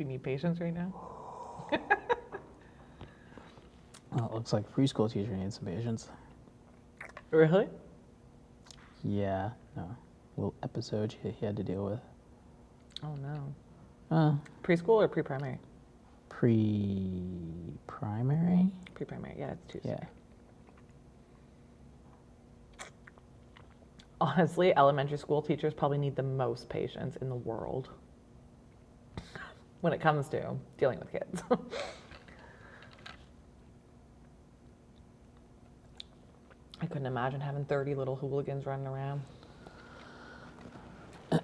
Do you need patience right now? Well, it looks like a preschool teacher needs some patience. Really? Yeah, no. Little episode he had to deal with. Oh no. Preschool or pre-primary? Pre-primary? Pre-primary, yeah, it's Tuesday. Yeah. Honestly, elementary school teachers probably need the most patience in the world when it comes to dealing with kids. I couldn't imagine having 30 little hooligans running around.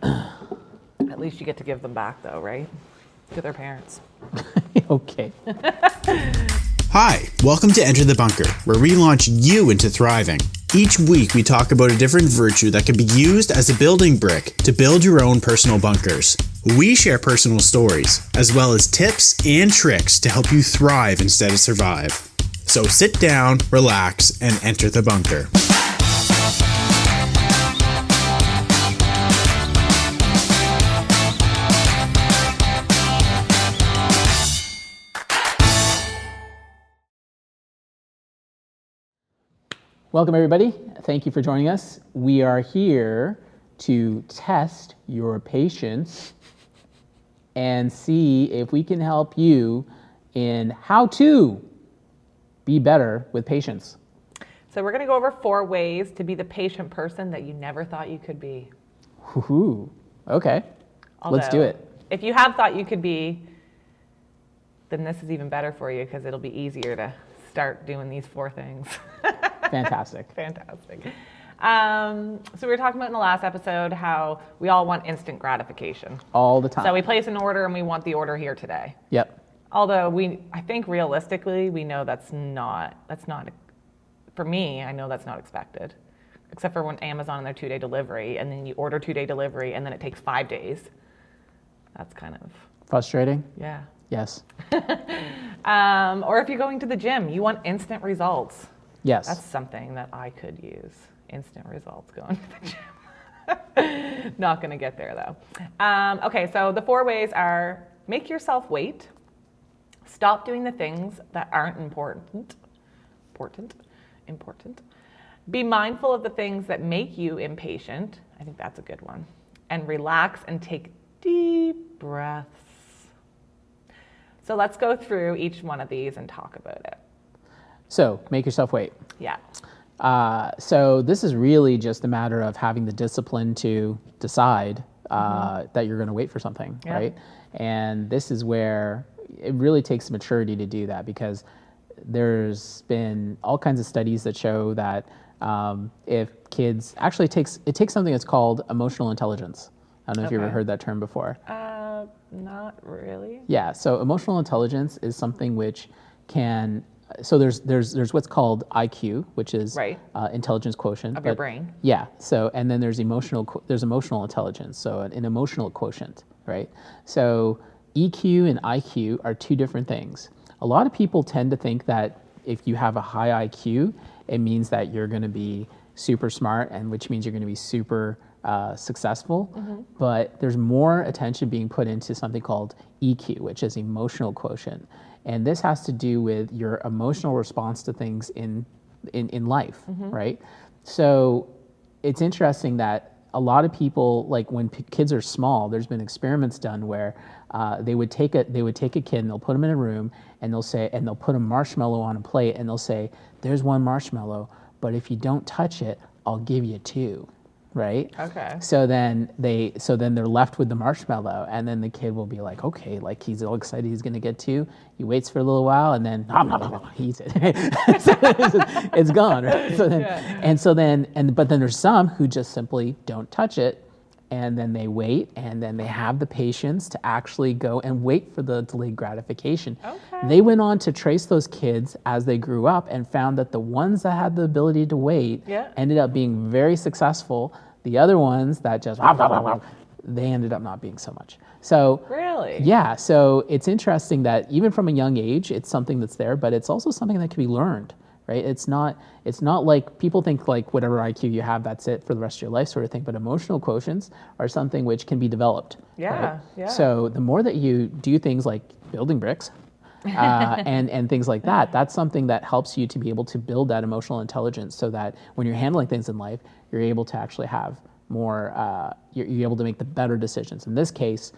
At least you get to give them back though, right? To their parents. Okay. Hi, welcome to Enter the Bunker, where we launch you into thriving. Each week we talk about a different virtue that can be used as a building brick to build your own personal bunkers. We share personal stories, as well as tips and tricks to help you thrive instead of survive. So sit down, relax, and enter the bunker. Welcome, everybody. Thank you for joining us. We are here to test your patience and see if we can help you in how to be better with patience. So we're going to go over 4 ways to be the patient person that you never thought you could be. Woohoo. Okay. Let's do it. If you have thought you could be, then this is even better for you because it'll be easier to start doing these 4 things. Fantastic. Fantastic. So we were talking about in the last episode how we all want instant gratification. All the time. So we place an order and we want the order here today. Yep. Although I think realistically, we know that's not, for me, I know that's not expected. Except for when Amazon and their 2-day delivery, and then you order 2-day delivery and then it takes 5 days. That's kind of... frustrating? Yeah. Yes. Or if you're going to the gym, you want instant results. Yes. That's something that I could use. Instant results going to the gym. Not going to get there though. Okay, so the 4 ways are: make yourself wait, stop doing the things that aren't important, be mindful of the things that make you impatient. I think that's a good one. And relax and take deep breaths. So let's go through each one of these and talk about it. So make yourself wait. Yeah. So this is really just a matter of having the discipline to decide that you're going to wait for something, Yeah. right? And this is where it really takes maturity to do that, because there's been all kinds of studies that show that if kids actually it takes something that's called emotional intelligence. I don't know if you ever heard that term before. Not really. Yeah. So emotional intelligence is something which can. So there's what's called IQ, which is Right. Intelligence quotient Of your brain. Yeah. So and then there's emotional intelligence. So an emotional quotient, right? So EQ and IQ are 2 different things. A lot of people tend to think that if you have a high IQ, it means that you're going to be super smart, and which means you're going to be super successful. But there's more attention being put into something called EQ, which is emotional quotient. And this has to do with your emotional response to things in life, right? So it's interesting that a lot of people, like when kids are small, there's been experiments done where they would take a kid and they'll put him in a room and they'll put a marshmallow on a plate and they'll say, "There's 1 marshmallow, but if you don't touch it, I'll give you 2." Right? Okay. So then they're left with the marshmallow, and then the kid will be like, okay, like he's all excited he's gonna get 2. He waits for a little while, and then he eats it. It's gone, right? But then there's some who just simply don't touch it, and then they wait, and then they have the patience to actually go and wait for the delayed gratification. Okay. They went on to trace those kids as they grew up and found that the ones that had the ability to wait ended up being very successful. The other ones that just, they ended up not being so much. So really? Yeah, so it's interesting that even from a young age, it's something that's there, but it's also something that can be learned, right? It's not like people think like whatever IQ you have, that's it for the rest of your life sort of thing. But emotional quotients are something which can be developed. Yeah, right? yeah. So the more that you do things like building bricks, and things like that, that's something that helps you to be able to build that emotional intelligence so that when you're handling things in life, you're able to actually have more, you're able to make the better decisions. In this case,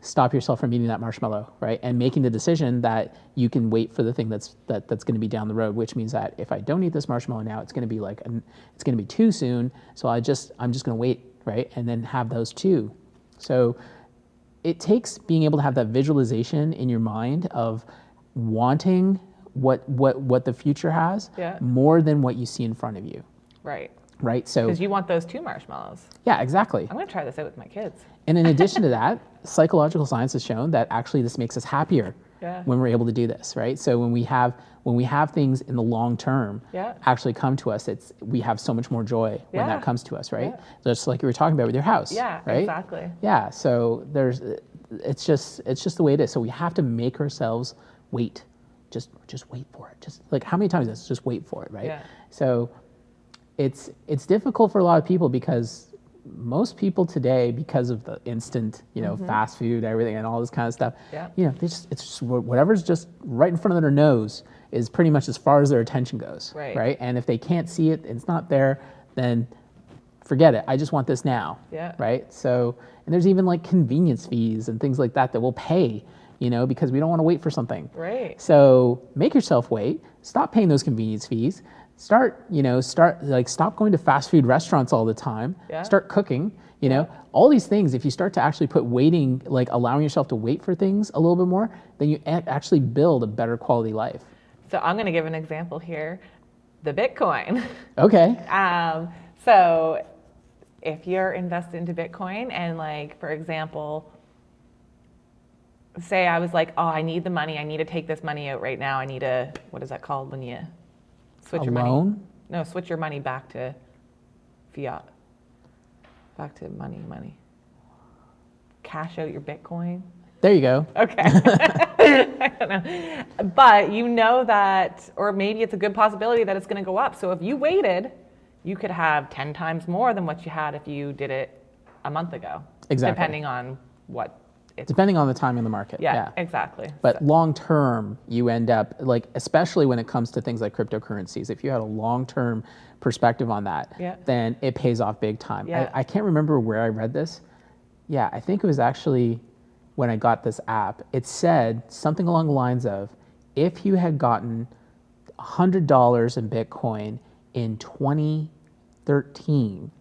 stop yourself from eating that marshmallow, right? And making the decision that you can wait for the thing that's going to be down the road, which means that if I don't eat this marshmallow now, it's going to be it's going to be too soon. So I'm just going to wait, right? And then have those two. So it takes being able to have that visualization in your mind of wanting what the future has more than what you see in front of you. Right. Right. So because you want those 2 marshmallows. Yeah, exactly. I'm going to try this out with my kids. And in addition to that, psychological science has shown that actually this makes us happier when we're able to do this, right? So when we have things in the long term actually come to us, we have so much more joy when that comes to us, right? Just like you were talking about with your house. Yeah, right? exactly. Yeah. So it's just the way it is. So we have to make ourselves wait. Just wait for it. Just like how many times is this? Just wait for it, right? Yeah. So it's difficult for a lot of people because most people today, because of the instant, fast food, everything, and all this kind of stuff, it's just whatever's just right in front of their nose is pretty much as far as their attention goes, right? And if they can't see it, it's not there, then forget it. I just want this now, right? So, and there's even like convenience fees and things like that we'll pay, because we don't want to wait for something. Right. So make yourself wait. Stop paying those convenience fees. Stop going to fast food restaurants all the time. Start cooking, all these things. If you start to actually put waiting, like allowing yourself to wait for things a little bit more, then you actually build a better quality life. So I'm going to give an example here, the Bitcoin. Okay. So if you're invested into Bitcoin and like, for example, say I was like, oh, I need the money. I need to take this money out right now. I need what is that called when you switch your money? Loan? No, switch your money back to fiat. Back to money. Cash out your Bitcoin. There you go. Okay. I don't know. But you know that, or maybe it's a good possibility that it's going to go up. So if you waited, you could have 10 times more than what you had if you did it a month ago. Exactly. Depending on depending on the time in the market. Yeah, exactly. But long term, you end up especially when it comes to things like cryptocurrencies, if you had a long term perspective on that, then it pays off big time. I can't remember where I read this. Yeah, I think it was actually when I got this app. It said something along the lines of, if you had gotten $100 in Bitcoin in 2013,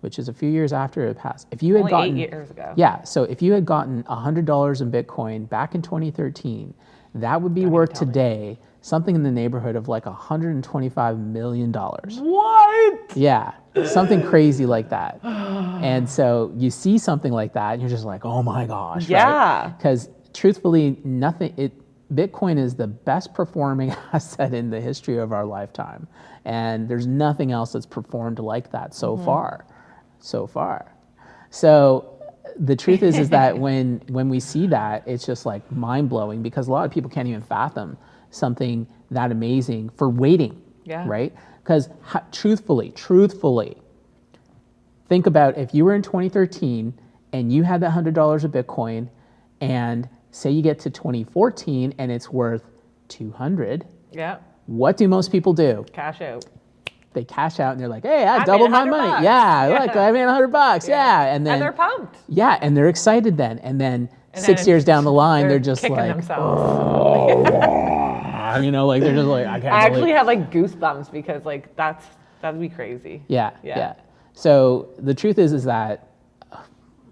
which is a few years after it passed. If you had Only 8 years ago. Yeah, so if you had gotten $100 in Bitcoin back in 2013, that would be worth today something in the neighborhood of like $125 million. What? Yeah, something crazy like that. And so you see something like that and you're just like, oh my gosh. Yeah. Because truthfully, Bitcoin is the best performing asset in the history of our lifetime. And there's nothing else that's performed like that so far. So the truth is that when we see that, it's just like mind blowing because a lot of people can't even fathom something that amazing for waiting, right? Because truthfully, think about if you were in 2013 and you had that $100 of Bitcoin and say you get to 2014 and it's worth 200. Yeah. What do most people do? Cash out. They cash out and they're like, hey, I doubled my money. $100. Yeah, look, I made $100. Yeah. And then they're pumped. Yeah, and they're excited then. And then 6 years down the line, they're just kicking like, themselves. They're just like, I can't I actually believe. have like goosebumps because like that'd be crazy. Yeah. So the truth is that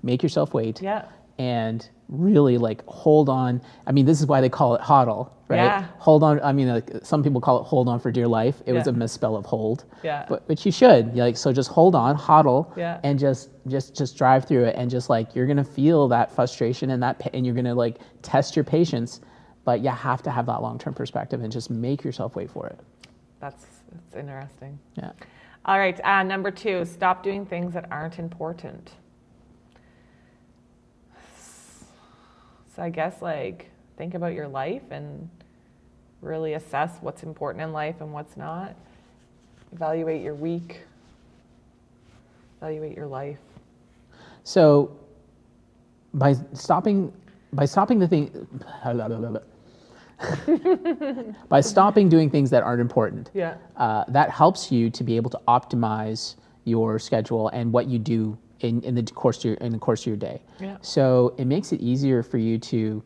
make yourself wait. Yeah. And really like hold on. I mean, this is why they call it hodl, right? Yeah. Hold on. I mean, some people call it hold on for dear life. It was a misspell of hold. Yeah. But you should so just hold on, hodl, and just drive through it, and just like you're gonna feel that frustration and you're gonna like test your patience, but you have to have that long-term perspective and just make yourself wait for it. That's interesting. Yeah. All right. Number 2, stop doing things that aren't important. So I guess like think about your life and really assess what's important in life and what's not. Evaluate your week. Evaluate your life. So by stopping the thing, by stopping doing things that aren't important, Yeah. that helps you to be able to optimize your schedule and what you do in the course of your day. Yeah. So it makes it easier for you to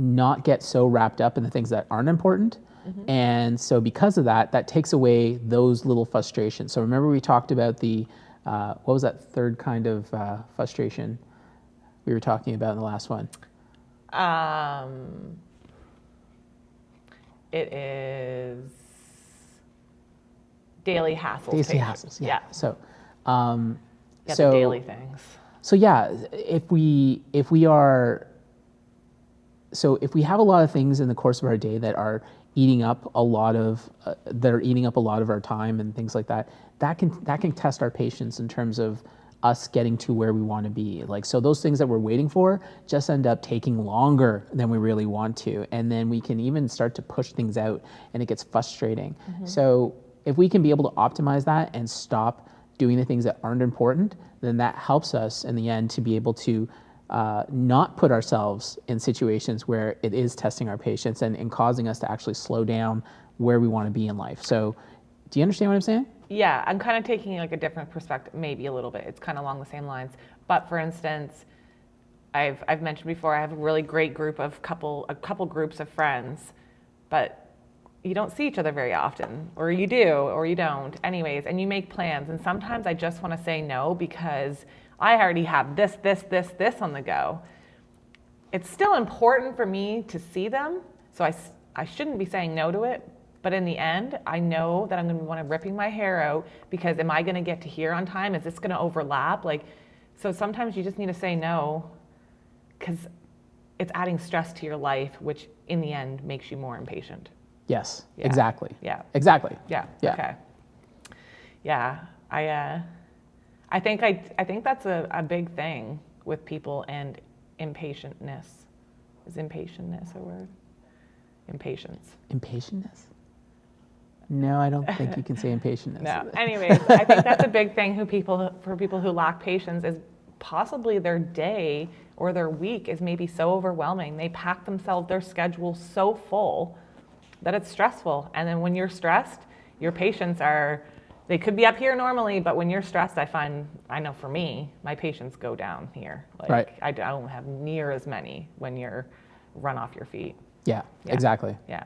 not get so wrapped up in the things that aren't important. And so because of that, that takes away those little frustrations. So remember we talked about the, what was that third kind of frustration we were talking about in the last one? It is daily hassles. Daily hassles, yeah. So, The so daily things. So yeah, if we have a lot of things in the course of our day that are eating up a lot of our time and things like that, that can test our patience in terms of us getting to where we want to be. Like, so those things that we're waiting for just end up taking longer than we really want to, and then we can even start to push things out, and it gets frustrating. So if we can be able to optimize that and stop doing the things that aren't important, then that helps us in the end to be able to not put ourselves in situations where it is testing our patience and causing us to actually slow down where we want to be in life. So do you understand what I'm saying? Yeah, I'm kind of taking like a different perspective, maybe a little bit. It's kind of along the same lines. But for instance, I've mentioned before, I have a really great group of a couple groups of friends, but you don't see each other very often, or you do, or you don't. Anyways, and you make plans, and sometimes I just want to say no because I already have this on the go. It's still important for me to see them, so I shouldn't be saying no to it. But in the end, I know that I'm going to want to ripping my hair out because am I going to get to here on time? Is this going to overlap? So sometimes you just need to say no because it's adding stress to your life, which in the end makes you more impatient. Yes, Yeah. exactly. Yeah. Exactly. Yeah. Yeah. Okay. Yeah. I think that's a big thing with people and impatientness. Is impatientness a word? Impatience. Impatientness? No, I don't think you can say impatientness. No. Anyways, I think that's a big thing for people who lack patience is possibly their day or their week is maybe so overwhelming. They pack their schedule so full that it's stressful. And then when you're stressed, your patience they could be up here normally, but when you're stressed, I know for me, my patience go down here. Right. I don't have near as many when you're run off your feet. Yeah, exactly. Yeah.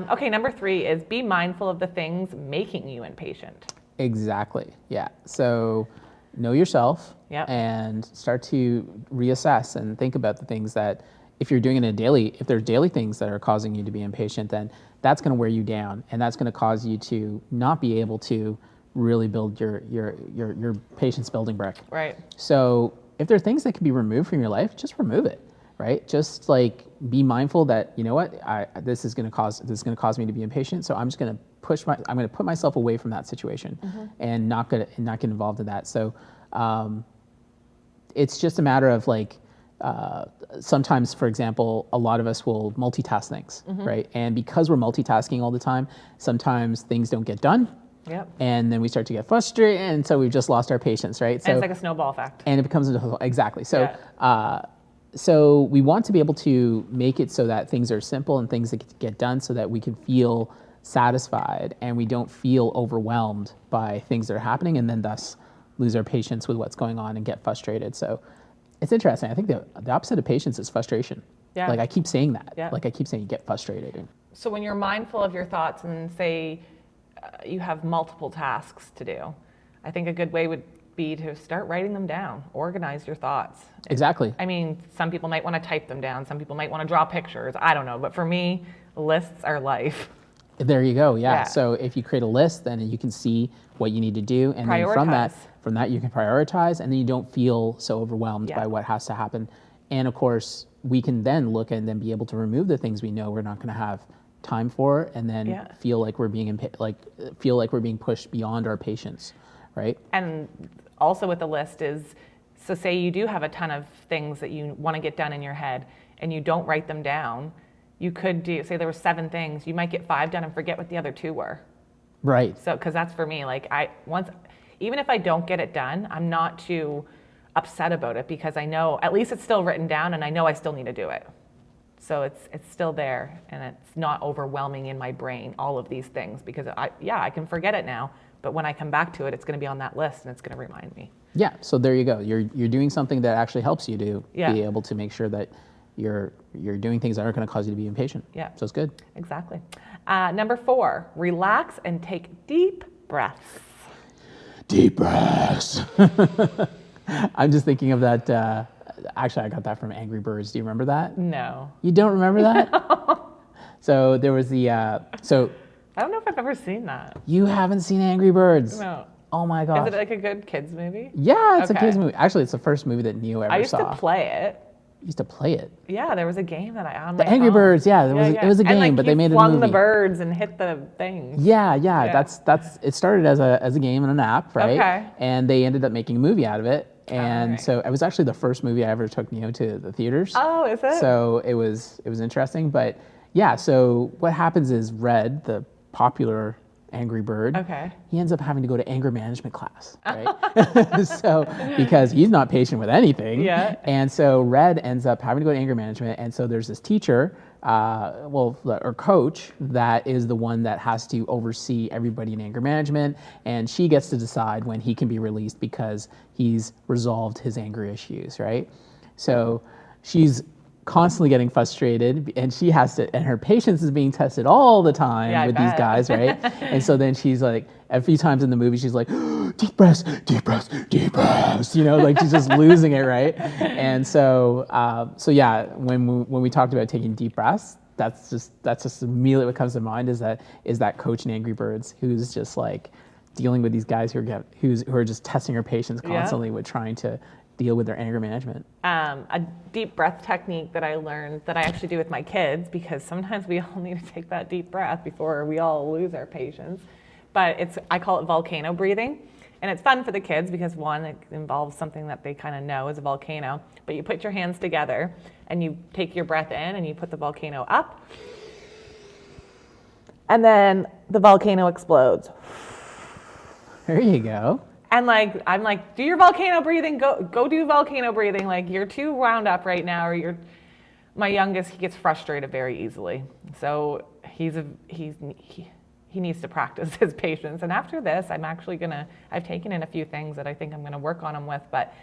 Okay, number 3 is be mindful of the things making you impatient. Exactly. Yeah. So know yourself and start to reassess and think about the things that if there's daily things that are causing you to be impatient, then that's going to wear you down, and that's going to cause you to not be able to really build your patience building brick. Right. So if there are things that can be removed from your life, just remove it. Right? Just like be mindful that, you know what, this is going to cause me to be impatient. So I'm just going to put myself away from that situation and not get involved in that. So it's just a matter of like, sometimes, for example, a lot of us will multitask things, right? And because we're multitasking all the time, sometimes things don't get done. Yep. And then we start to get frustrated, and so we've just lost our patience, right? So and it's like a snowball effect. And it becomes exactly. So. So we want to be able to make it so that things are simple and things that get done so that we can feel satisfied and we don't feel overwhelmed by things that are happening and then thus lose our patience with what's going on and get frustrated. So it's interesting. I think the opposite of patience is frustration. Yeah. Like I keep saying that. Yeah. Like I keep saying you get frustrated. So when you're mindful of your thoughts and say you have multiple tasks to do, I think a good way would be to start writing them down, organize your thoughts. Exactly. I mean, some people might want to type them down. Some people might want to draw pictures. I don't know. But for me, lists are life. There you go. Yeah. So if you create a list, then you can see what you need to do. And then from that you can prioritize, and then you don't feel so overwhelmed by what has to happen. And of course, we can then look and then be able to remove the things we know we're not going to have time for, and then feel like we're being pushed beyond our patience, right? And also with the list is, so say you do have a ton of things that you want to get done in your head, and you don't write them down, you could do, say there were 7 things, you might get 5 done and forget what the other 2 were. Right. So, because that's for me, like even if I don't get it done, I'm not too upset about it because I know at least it's still written down and I know I still need to do it. So it's still there and it's not overwhelming in my brain, all of these things, because I can forget it now, but when I come back to it, it's going to be on that list and it's going to remind me. Yeah, so there you go. You're doing something that actually helps you to Yeah. be able to make sure that you're doing things that aren't going to cause you to be impatient. Yeah. So it's good. Exactly. Number 4, relax and take deep breaths. Deep breaths. I'm just thinking of that. Actually, I got that from Angry Birds. Do you remember that? No. You don't remember that? So there was the. So I don't know if I've ever seen that. you haven't seen Angry Birds? No. Oh my Is gosh. it like a good kids movie? Yeah, it's a Okay. kids movie. Actually, it's the first movie that Neo ever I used saw. to play it. You used to play it. Yeah, there was a game that I on The my Angry phone. Birds, yeah, it was a And, game, like, but you they made it a flung the movie. birds and hit the things. Yeah, Yeah. that's it started as a game and an app, right? Okay. And they ended up making a movie out of it. And Alright. so it was actually the first movie I ever took Neo to the theaters. Oh, is it? So it was interesting, but yeah, so what happens is Red, the popular Angry Bird, Okay. he ends up having to go to anger management class, right? So because he's not patient with anything. Yeah. And so Red ends up having to go to anger management, and so there's this teacher, or coach, that is the one that has to oversee everybody in anger management, and she gets to decide when he can be released because he's resolved his anger issues, right? So she's constantly getting frustrated, and she has to, and her patience is being tested all the time Yeah, I with these bet. guys, right? And so then she's like, a few times in the movie, she's like, deep breaths, deep breaths, deep breaths, like she's just losing it, right? And so, yeah, when we talked about taking deep breaths, that's just immediately what comes to mind is that coach in Angry Birds who's just like dealing with these guys who are just testing her patience constantly with trying to deal with their anger management. A deep breath technique that I learned that I actually do with my kids, because sometimes we all need to take that deep breath before we all lose our patience. But I call it volcano breathing. And it's fun for the kids because, one, it involves something that they kind of know is a volcano. But you put your hands together and you take your breath in and you put the volcano up. And then the volcano explodes. There you go. And I'm like, do your volcano breathing. Go do volcano breathing. Like, you're too wound up right now, or my youngest, he gets frustrated very easily. So he needs to practice his patience. And after this, I've taken in a few things that I think I'm gonna work on him with, but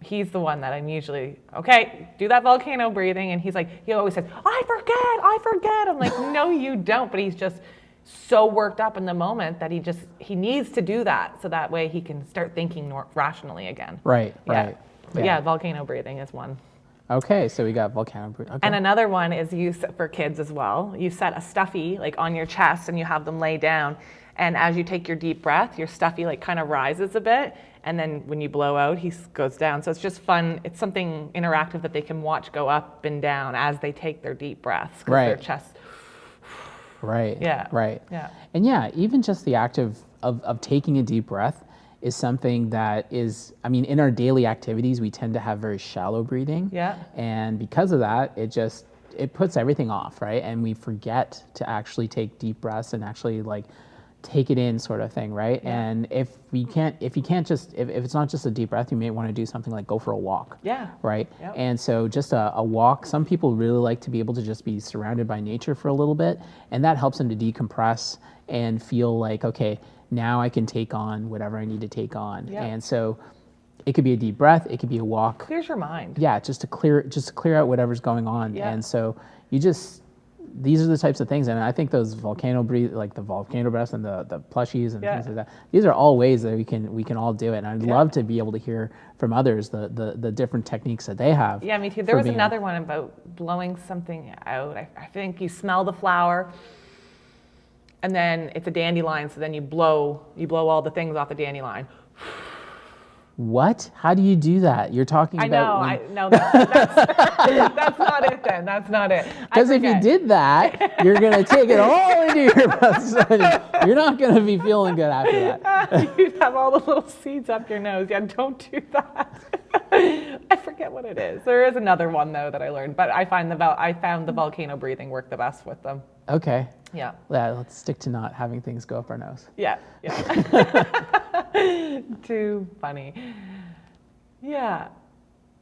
he's the one that I'm usually, okay, do that volcano breathing. And he always says, I forget. I'm like, no, you don't. But he's just so worked up in the moment that he needs to do that. So that way he can start thinking rationally again. Right. But yeah, volcano breathing is one. Okay, so we got volcano breathing. Okay. And another one is for kids as well. You set a stuffy on your chest and you have them lay down. And as you take your deep breath, your stuffy kind of rises a bit. And then when you blow out, he goes down. So it's just fun. It's something interactive that they can watch go up and down as they take their deep breaths. Because their chest. Right. Yeah. Right. Yeah. And yeah, even just the act of taking a deep breath is something that is, in our daily activities, we tend to have very shallow breathing. Yeah. And because of that, it puts everything off, right? And we forget to actually take deep breaths and actually take it in, sort of thing, right? Yeah. And if it's not just a deep breath, you may want to do something like go for a walk. Yeah. Right. Yep. And so just a walk. Some people really like to be able to just be surrounded by nature for a little bit, and that helps them to decompress and feel like, okay, now I can take on whatever I need to take on. Yeah. And so it could be a deep breath, it could be a walk. Clears your mind. Yeah, just to clear out whatever's going on. Yeah. And so these are the types of things, and I think those volcano the volcano breaths and the plushies and things like that. These are all ways that we can all do it. And I'd love to be able to hear from others the different techniques that they have. Yeah, me too. There was another one about blowing something out. I think you smell the flower, and then it's a dandelion. So then you blow all the things off the dandelion. What? How do you do that? You're talking about. No, that's not it then. That's not it. Because if you did that, you're going to take it all into your breath. You're not going to be feeling good after that. You'd have all the little seeds up your nose. Yeah, don't do that. I forget what it is. There is another one though that I learned, but I found the volcano breathing worked the best with them. Okay. Yeah. Yeah, let's stick to not having things go up our nose. Yeah. Too funny. Yeah.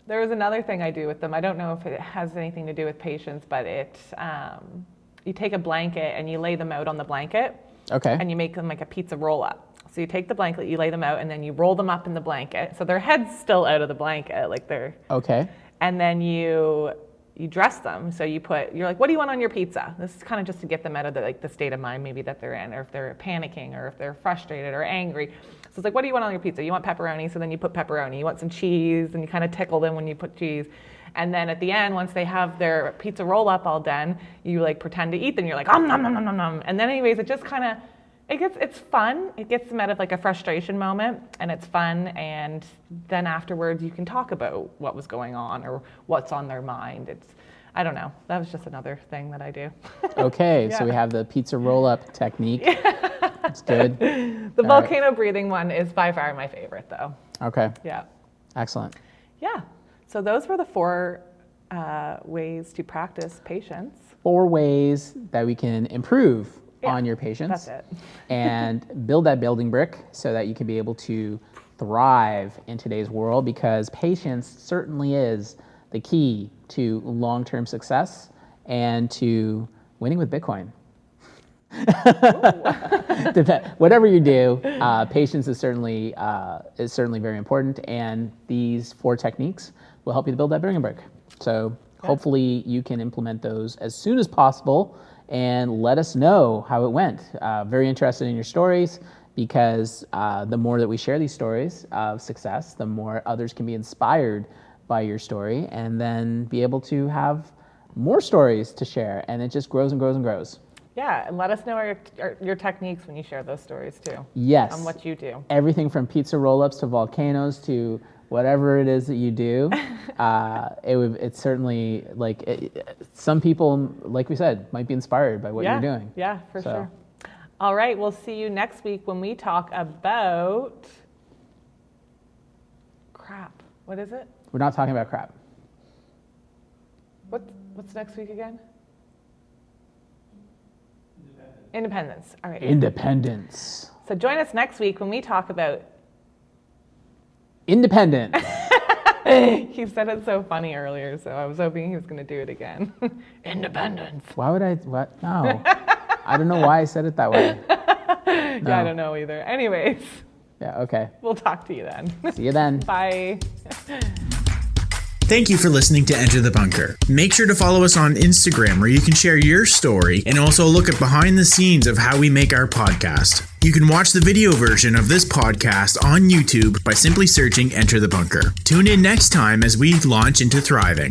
There was another thing I do with them. I don't know if it has anything to do with patience, but you take a blanket and you lay them out on the blanket. Okay. And you make them like a pizza roll up. So you take the blanket, you lay them out, and then you roll them up in the blanket. So their head's still out of the blanket, like they're. Okay. And then you dress them. So you're like, what do you want on your pizza? This is kind of just to get them out of the state of mind maybe that they're in, or if they're panicking, or if they're frustrated or angry. So it's like, what do you want on your pizza? You want pepperoni, so then you put pepperoni. You want some cheese, and you kind of tickle them when you put cheese. And then at the end, once they have their pizza roll up all done, you like pretend to eat them. You're like, nom nom nom nom nom. And then anyways, it just kind of, it's fun. It gets them out of like a frustration moment, and it's fun. And then afterwards, you can talk about what was going on or what's on their mind. I don't know. That was just another thing that I do. Okay, Yeah. so we have the pizza roll-up technique. That's good. The volcano breathing one is by far my favorite, though. Okay, Yeah. excellent. Yeah. So those were the 4 ways to practice patience. 4 ways that we can improve on your patience. That's it. And build that building brick so that you can be able to thrive in today's world, because patience certainly is the key to long-term success and to winning with Bitcoin. Whatever you do, patience is certainly very important, and these 4 techniques will help you to build that building brick. So hopefully you can implement those as soon as possible and let us know how it went. Very interested in your stories, because the more that we share these stories of success, the more others can be inspired by your story, and then be able to have more stories to share, and it just grows and grows and grows. Yeah, and let us know your techniques when you share those stories too. Yes. On what you do. Everything from pizza roll-ups to volcanoes to whatever it is that you do. It's certainly some people, like we said, might be inspired by what you're doing. Yeah, for sure. All right, we'll see you next week when we talk about crap. What is it? We're not talking about crap. What's next week again? Independence. All right. Independence. So join us next week when we talk about independence. He said it so funny earlier, so I was hoping he was going to do it again. Independence. Why would I? What? No. I don't know why I said it that way. No. Yeah, I don't know either. Anyways. Yeah, okay. We'll talk to you then. See you then. Bye. Thank you for listening to Enter the Bunker. Make sure to follow us on Instagram, where you can share your story and also look at behind the scenes of how we make our podcast. You can watch the video version of this podcast on YouTube by simply searching Enter the Bunker. Tune in next time as we launch into thriving.